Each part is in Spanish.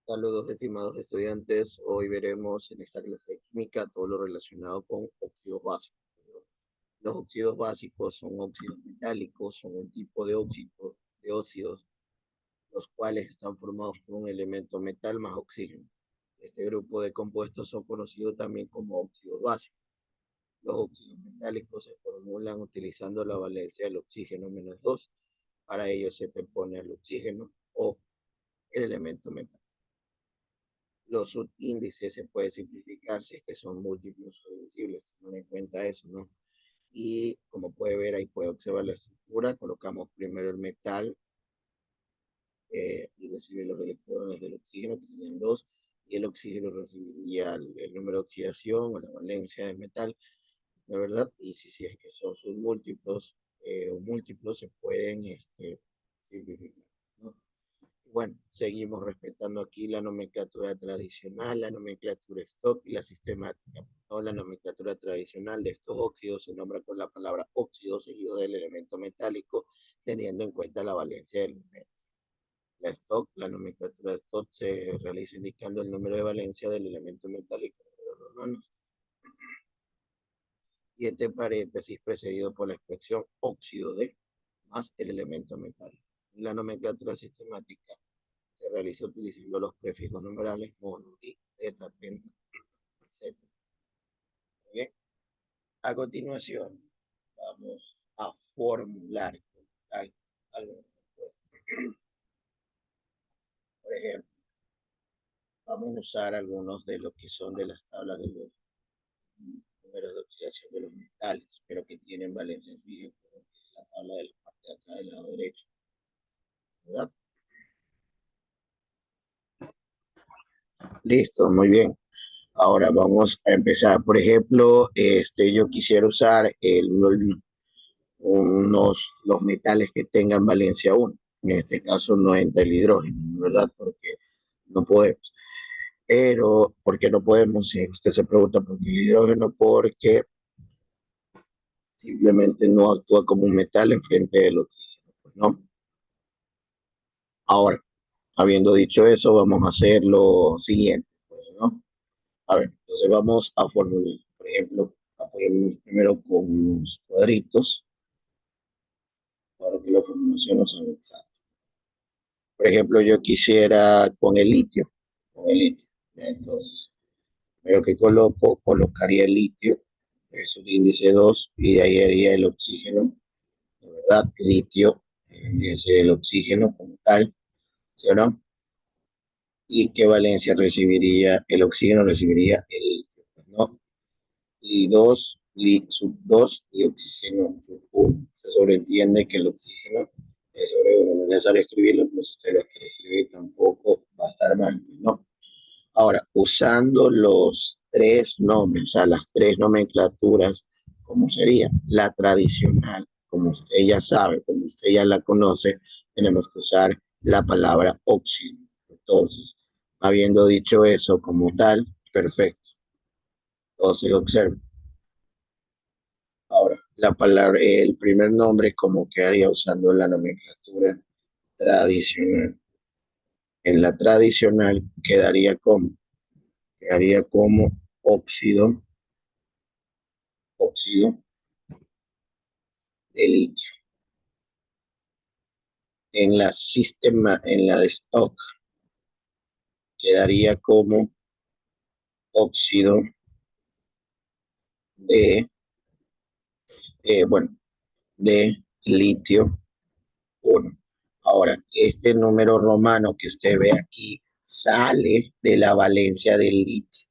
Saludos, estimados estudiantes. Hoy veremos en esta clase de química todo lo relacionado con óxidos básicos. Los óxidos básicos son óxidos metálicos, son un tipo de óxidos, los cuales están formados por un elemento metal más oxígeno. Este grupo de compuestos son conocidos también como óxidos básicos. Los óxidos metálicos se formulan utilizando la valencia del oxígeno -2. Para ello se te pone el oxígeno o el elemento metal. Los subíndices se puede simplificar si es que son múltiplos o divisibles, tener en cuenta eso, ¿no? Y como puede ver, ahí puede observar la estructura, colocamos primero el metal y recibe los electrones del oxígeno, que serían dos, y el oxígeno recibiría el número de oxidación o la valencia del metal, ¿de verdad? Y si es que son sus múltiplos o múltiplos, se pueden simplificar, ¿no? Bueno, seguimos respetando aquí la nomenclatura tradicional, la nomenclatura stock y la sistemática. ¿No? La nomenclatura tradicional de estos óxidos se nombra con la palabra óxido seguido del elemento metálico, teniendo en cuenta la valencia del elemento. La stock, la nomenclatura de stock se realiza indicando el número de valencia del elemento metálico de los romanos. Y este paréntesis precedido por la expresión óxido de más el elemento metálico. La nomenclatura sistemática se realiza utilizando los prefijos numerales mono y eta, penta, etc. Bien. A continuación, vamos a formular algo. Por ejemplo, vamos a usar algunos de lo que son de las tablas de los números de oxidación de los metales, pero que tienen valencia fija, la tabla de la parte de acá del lado derecho, ¿verdad? Listo, muy bien. Ahora vamos a empezar. Por ejemplo, yo quisiera usar los metales que tengan valencia 1. En este caso no entra el hidrógeno, ¿verdad? Porque no podemos. Pero, ¿por qué no podemos? Si usted se pregunta por qué el hidrógeno, porque simplemente no actúa como un metal en frente del oxígeno, pues, ¿no? Ahora, habiendo dicho eso, vamos a hacer lo siguiente, pues, ¿no? A ver, entonces vamos a formular, por ejemplo, apoyarnos primero con unos cuadritos para que la formulación no sea exacta. Por ejemplo, yo quisiera con el litio. Entonces, lo que colocaría el litio, es un índice 2 y de ahí haría el oxígeno, de verdad, litio, es el oxígeno como tal, ¿sí o no? ¿Y qué valencia recibiría? El oxígeno recibiría el litio, ¿no? Li2, Li sub 2 y oxígeno sub 1. Se sobreentiende que el oxígeno es sobre 1, no es necesario escribirlo, pero si usted lo quiere escribir tampoco va a estar mal, ¿no? Ahora, usando los tres nombres, o sea, las tres nomenclaturas, ¿cómo sería? La tradicional, como usted ya sabe, como usted ya la conoce, tenemos que usar la palabra óxido. Entonces, habiendo dicho eso como tal, perfecto. Entonces, observe. Ahora, el primer nombre, como quedaría usando la nomenclatura tradicional. En la tradicional quedaría como óxido, óxido de litio. En la de stock, quedaría como óxido de, bueno, de litio 1. Ahora, este número romano que usted ve aquí sale de la valencia del litio,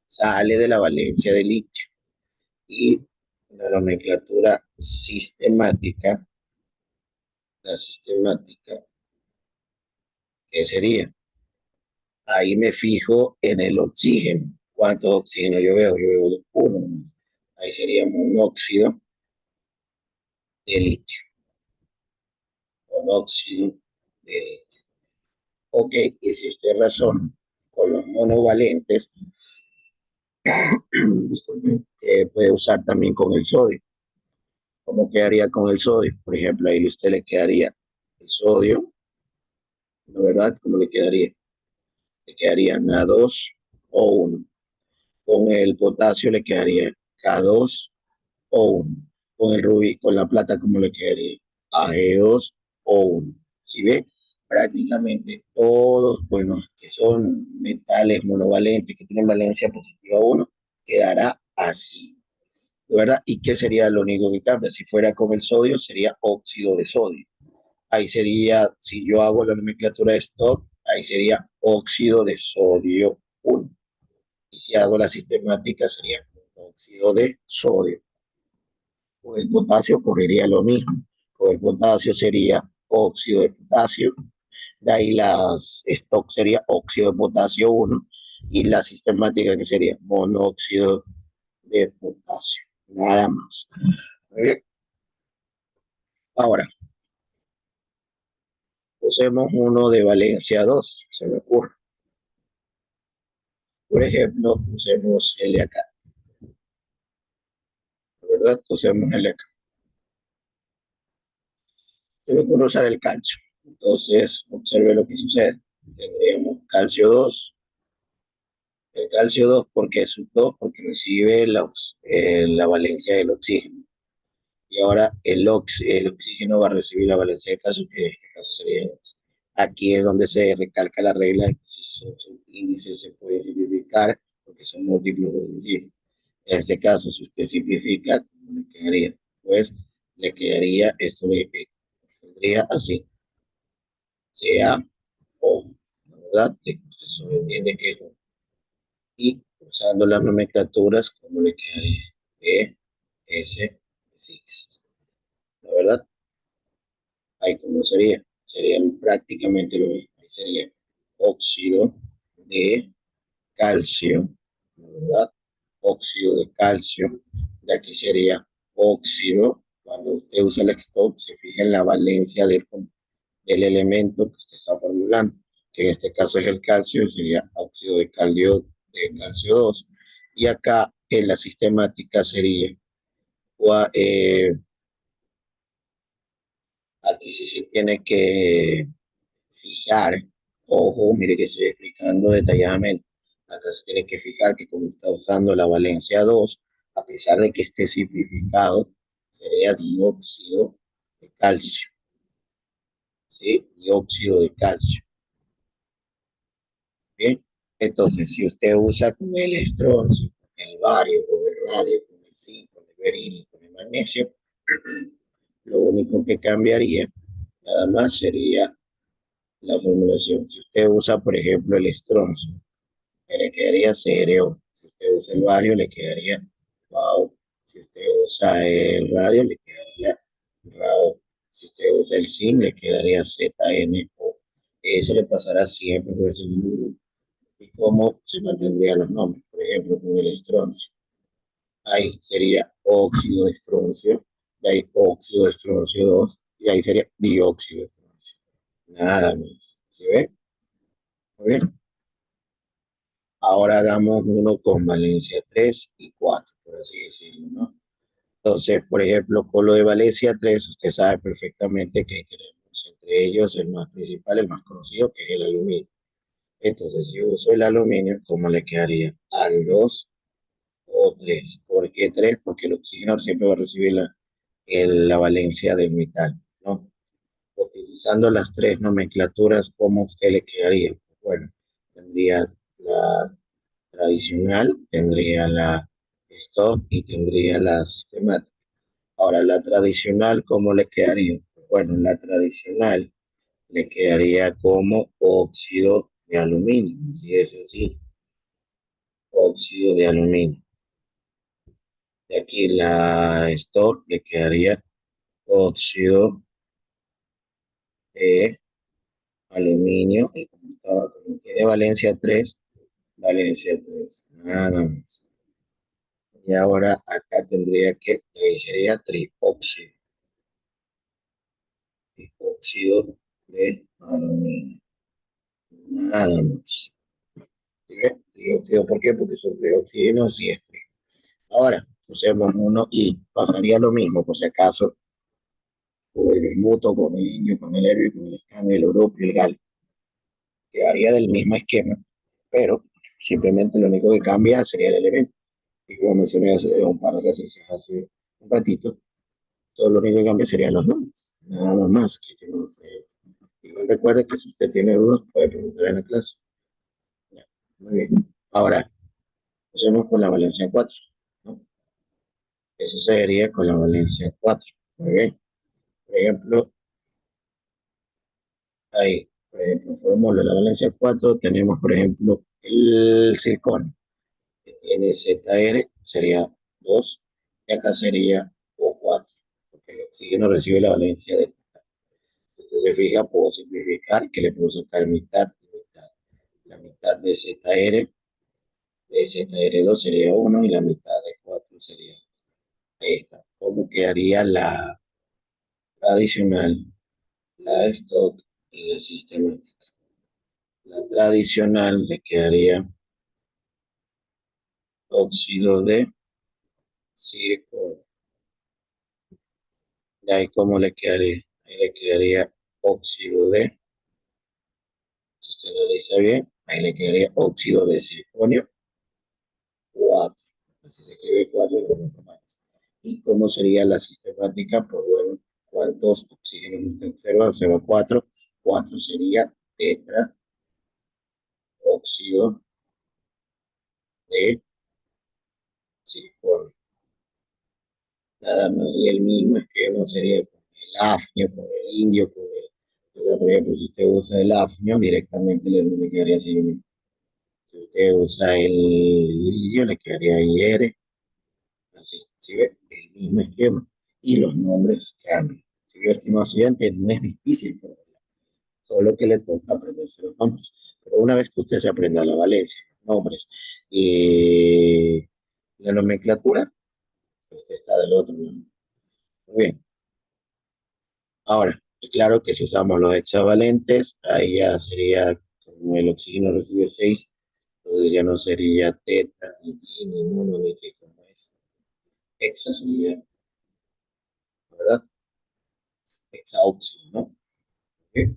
sale de la valencia del litio. Y la nomenclatura sistemática, la sistemática, ¿qué sería? Ahí me fijo en el oxígeno. ¿Cuántos oxígenos yo veo? Yo veo uno. Ahí sería monóxido de litio. Monóxido de litio. Ok, y si usted razona con los monovalentes, puede usar también con el sodio. ¿Cómo quedaría con el sodio? Por ejemplo, ahí a usted le quedaría el sodio, ¿no? ¿Verdad? ¿Cómo le quedaría? le quedarían A2O1. Con el potasio le quedaría K2O1. Con el rubí, con la plata, ¿cómo le quedaría? AE2O1. ¿Sí ve? Prácticamente todos, bueno, que son metales monovalentes, que tienen valencia positiva 1, quedará así, ¿verdad? ¿Y qué sería lo único que cambia? Si fuera con el sodio, sería óxido de sodio. Ahí sería, si yo hago la nomenclatura de stock, ahí sería óxido de sodio 1. Y si hago la sistemática, sería óxido de sodio. Con el potasio ocurriría lo mismo. Con el potasio sería óxido de potasio. De ahí las stock sería óxido de potasio 1. Y la sistemática que sería monóxido de potasio. Nada más. Ahora, usemos uno de valencia 2, se me ocurre. Por ejemplo, usemos el de acá, ¿verdad? Usemos el de acá. Se me ocurre usar el calcio. Entonces, observe lo que sucede. Tendríamos calcio 2. El calcio 2, ¿por qué sub 2? Porque recibe la valencia del oxígeno. Y ahora el oxígeno va a recibir la valencia del calcio, que en este caso sería 2. Aquí es donde se recalca la regla de que si son subíndices se puede simplificar porque son múltiplos de índices. En este caso, si usted simplifica, ¿cómo le quedaría? Pues le quedaría eso de que tendría así, sea O, ¿verdad? Eso entiende que es O. Y usando las nomenclaturas, ¿cómo le quedaría? E, S, 6. ¿La verdad? Ahí cómo sería. Sería prácticamente lo mismo. Ahí sería óxido de calcio, ¿verdad? Óxido de calcio. De aquí sería óxido. Cuando usted usa el stock, se fija en la valencia del elemento que usted está formulando, que en este caso es el calcio, sería óxido de calcio 2. Y acá en la sistemática sería, aquí sí se tiene que fijar, ojo, mire que estoy explicando detalladamente. Acá se tiene que fijar que como está usando la valencia 2, a pesar de que esté simplificado, sería dióxido de calcio, ¿sí? Dióxido de calcio. Bien, entonces si usted usa con el estroncio, con el bario, con el radio, con el zinc, con el berilio, con el magnesio, lo único que cambiaría nada más sería la formulación. Si usted usa, por ejemplo, el estroncio, le quedaría CRO. Si usted usa el bario, le quedaría BAO. Si usted usa el radio, le quedaría RAO. Si usted usa el zinc, le quedaría ZNO. Eso le pasará siempre por ese grupo. ¿Y cómo se mantendrían los nombres? Por ejemplo, con el estroncio. Ahí sería óxido de estroncio, de ahí óxido de estroncio 2 y ahí sería dióxido de estroncio. Nada más. ¿Sí ve? Muy bien. Ahora hagamos uno con valencia 3 y 4, por así decirlo, ¿no? Entonces, por ejemplo, con lo de valencia 3, usted sabe perfectamente que tenemos entre ellos el más principal, el más conocido, que es el aluminio. Entonces, si uso el aluminio, ¿cómo le quedaría? Al 2 o 3. ¿Por qué 3? Porque el oxígeno siempre va a recibir la valencia del metal, ¿no? Utilizando las tres nomenclaturas, ¿cómo usted le quedaría? Bueno, tendría la tradicional, tendría la stock y tendría la sistemática. Ahora, la tradicional, ¿cómo le quedaría? Bueno, la tradicional le quedaría como óxido de aluminio, así de sencillo, óxido de aluminio. De aquí la stock le quedaría óxido de aluminio y como estaba, como tiene valencia 3, valencia 3, nada más. Y ahora acá tendría que, ahí sería trióxido de aluminio, nada más. ¿Sí ve? Trióxido, ¿por qué? Porque son trióxidos y este. Ahora, usemos uno y pasaría lo mismo, por si acaso, con el bismuto, con el indio, con el helio, con el escandio, el europio, el galio. Quedaría del mismo esquema, pero simplemente lo único que cambia sería el elemento. Y como mencioné hace un par de ejercicios hace un ratito, todo lo único que cambia serían los nombres, nada más. Igual recuerde que si usted tiene dudas, puede preguntar en la clase. Ya, muy bien. Ahora, hacemos con la valencia 4, ¿no? Eso sería con la valencia 4. Muy bien. Por ejemplo, ahí, por ejemplo, formula la valencia 4, tenemos, por ejemplo, el circonio, que tiene ZR, sería 2, y acá sería O4, porque el oxígeno recibe la valencia de. Entonces se fija, puedo simplificar que le puedo sacar mitad y mitad. La mitad de ZR, de ZR2 sería 1 y la mitad de 4 sería esta. ¿Cómo quedaría la tradicional, la stock y la sistemática? La tradicional le quedaría óxido de circonio. ¿Y ahí cómo le quedaría? Ahí le quedaría óxido de, si usted lo dice bien, ahí le quedaría óxido de circonio 4. Así se escribe 4 en los tamaños. ¿Y cómo sería la sistemática? Pues bueno, ¿cuántos oxígenos usted observa? Observa 4. 4 sería tetra óxido de circonio. Nada más. Y el mismo esquema sería con el afnio, con el indio, con el. O sea, por ejemplo, si usted usa el afnio, directamente le quedaría así. Si usted usa el iridio, le quedaría IR. Así, ¿sí ve? El mismo esquema. Y los nombres cambian. Si ve, estimado estudiante, no es difícil, solo que le toca aprenderse los nombres. Pero una vez que usted se aprenda la valencia, los nombres y la nomenclatura, usted está del otro lado. Muy bien. Ahora, claro que si usamos los hexavalentes, ahí ya sería como el oxígeno recibe 6, entonces ya no sería teta, ni di, ni mono, ni que como es. Hexa sería, ¿verdad? Hexaóxido, ¿no? ¿Sí?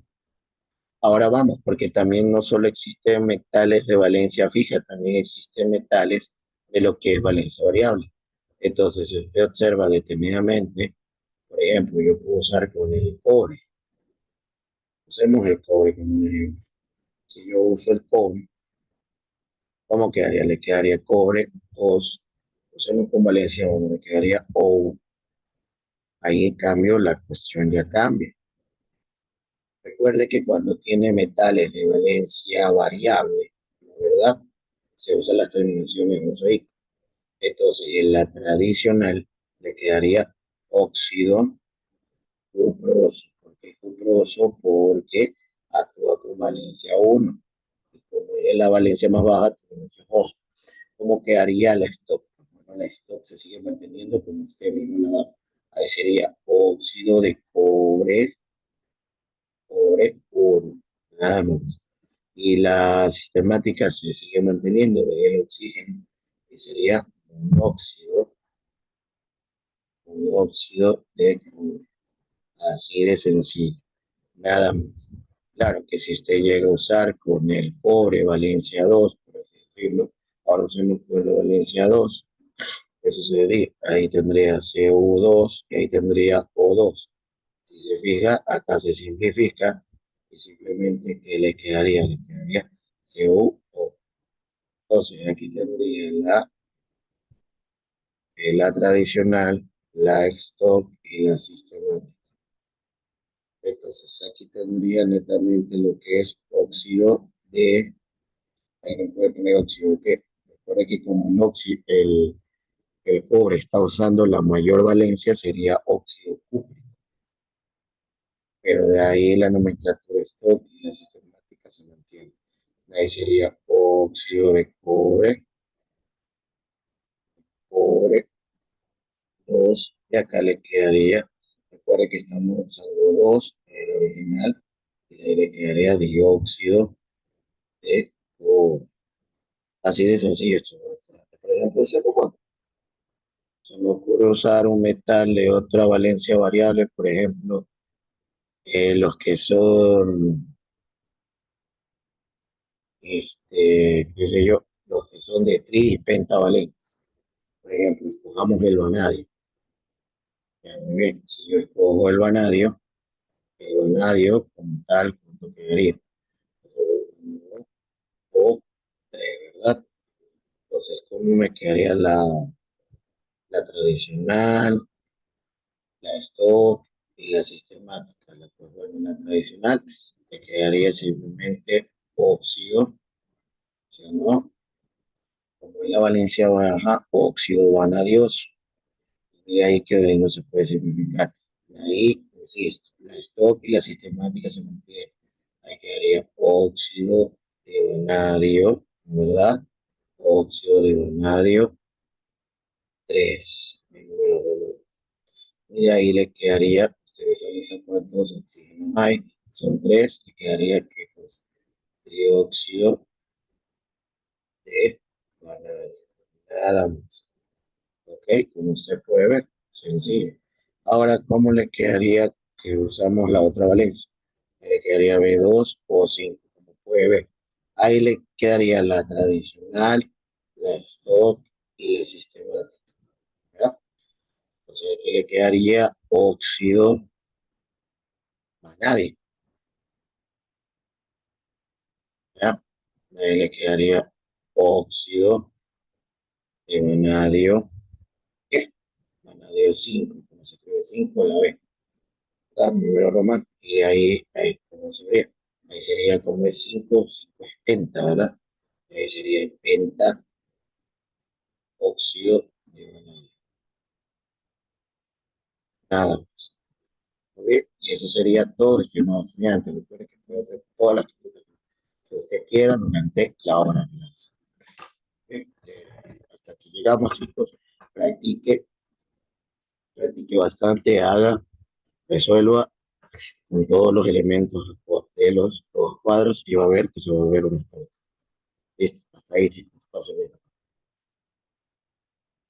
Ahora vamos, porque también no solo existen metales de valencia fija, también existen metales de lo que es valencia variable. Entonces, si usted observa detenidamente, por ejemplo, yo puedo usar con el cobre. Usemos el cobre como un ejemplo. Si yo uso el cobre, ¿cómo quedaría? Le quedaría cobre 2. Usemos con valencia 1, le quedaría O. Ahí en cambio la cuestión ya cambia. Recuerde que cuando tiene metales de valencia variable, ¿verdad? Se usan las terminaciones mosaico. Entonces, en la tradicional le quedaría óxido cuproso. ¿Por qué cuproso? Porque actúa con valencia 1. Y como es la valencia más baja, tenemos fósforo. ¿Cómo quedaría la stock? Bueno, la stock se sigue manteniendo como usted mismo la da. Ahí sería óxido de cobre 1. Nada más. Y la sistemática se sigue manteniendo de el oxígeno, que sería un óxido de cobre. Así de sencillo, nada más. Claro que si usted llega a usar con el cobre Valencia 2, por así decirlo, ahora usemos con la Valencia 2, ¿qué sucedería? Ahí tendría CU2 y ahí tendría O2. Si se fija, acá se simplifica y simplemente ¿qué le quedaría? Le quedaría CuO. Entonces aquí tendría la tradicional, la stock y la sistemática. Entonces aquí tendría netamente lo que es óxido de, ahí no puede poner óxido que, recuerda que como el cobre está usando la mayor valencia, sería óxido cúprico, pero de ahí la nomenclatura stock y la sistemática se mantiene. Ahí sería óxido de cobre 2, y acá le quedaría, recuerda que estamos usando 2, el original, y ahí le quedaría dióxido de cobre. Así de sencillo esto. Por ejemplo, se me ocurre usar un metal de otra valencia variable, por ejemplo, los que son qué sé yo, los que son de tri y pentavalentes. Por ejemplo, escojamos el vanadio. Ya, muy bien, si yo escojo el vanadio como tal, ¿cuánto quedaría? Uno o tres, ¿verdad? Entonces, ¿cómo me quedaría la tradicional, la stock y la sistemática? Pues bueno, la tradicional te quedaría simplemente óxido, ¿sí o no? Como es la valencia baja, óxido vanadioso. Y ahí que no se puede simplificar. Ahí, insisto, la stock y la sistemática se mantiene. Ahí quedaría óxido de vanadio, ¿verdad? Óxido de vanadio 3. Y de ahí le quedaría, ustedes saben cuántos oxígenos hay, son 3, le quedaría que pues, dióxido de vanadio. Nada más. Ok, como usted puede ver, sencillo. Ahora, ¿cómo le quedaría que usamos la otra valencia? Le quedaría B2 o 5, como puede ver. Ahí le quedaría la tradicional, la stock y la sistemática. ¿Ya? Entonces aquí le quedaría óxido vanadio. ¿Ya? Ahí le quedaría óxido de vanadio. ¿Qué? Vanadio 5, como se escribe 5 a la vez. Número romano, y ahí, ¿cómo se ve? Ahí sería como es 5 5 es penta, ¿verdad? Ahí sería el penta óxido de vanadio. Nada más. ¿Ok? Y eso sería todo, estimado estudiante. Recuerde que puede hacer todas las preguntas que usted quiera durante la hora de clase. ¿Ok? Hasta aquí llegamos, chicos. Practique, practique bastante, haga, resuelva con todos los elementos de los dos cuadros y va a ver que se va a ver una. Listo, hasta ahí, chicos. Paso bien.